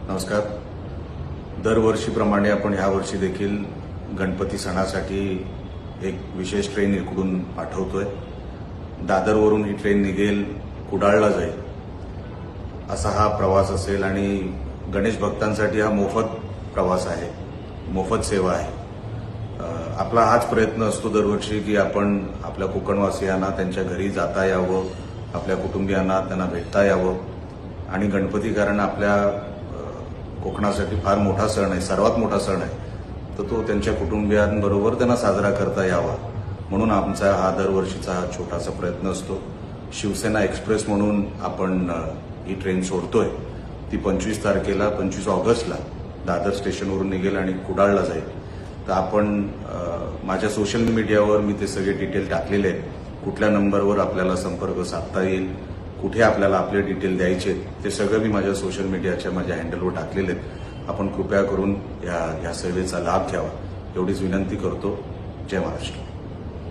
नमस्कार. दरवर्षीप्रमाणे आपण यावर्षी देखील गणपती सणासाठी एक विशेष ट्रेन इकडून पाठवतोय. दादरवरून ही ट्रेन निघेल, कुडाळला जाईल असा हा प्रवास असेल आणि गणेश भक्तांसाठी हा मोफत प्रवास आहे, मोफत सेवा आहे. आपला हाच प्रयत्न असतो दरवर्षी की आपण आपल्या कोकणवासियांना त्यांच्या घरी जाता यावं, आपल्या कुटुंबियांना त्यांना भेटता यावं आणि गणपती कारण आपल्या कोकणासाठी फार मोठा सण आहे, सर्वात मोठा सण आहे, तर तो त्यांच्या कुटुंबियांबरोबर त्यांना साजरा करता यावा म्हणून आमचा हा दरवर्षीचा छोटासा प्रयत्न असतो. शिवसेना एक्सप्रेस म्हणून आपण ही ट्रेन सोडतोय. ती 25 तारखेला 25 ऑगस्टला दादर स्टेशनवरून निघेल आणि कुडाळला जाईल. तर आपण माझ्या सोशल मीडियावर मी ते सगळे डिटेल टाकलेले आहेत. कुठल्या नंबरवर आपल्याला संपर्क साधता येईल, कुठे आपल्याला आपले डिटेल द्यायचे, ते सगळं मी माझ्या सोशल मीडियाच्या माझ्या हँडलवर टाकलेले आहेत. आपण कृपया करून या सेवेचा लाभ घ्यावा एवढीच विनंती करतो. जय महाराष्ट्र.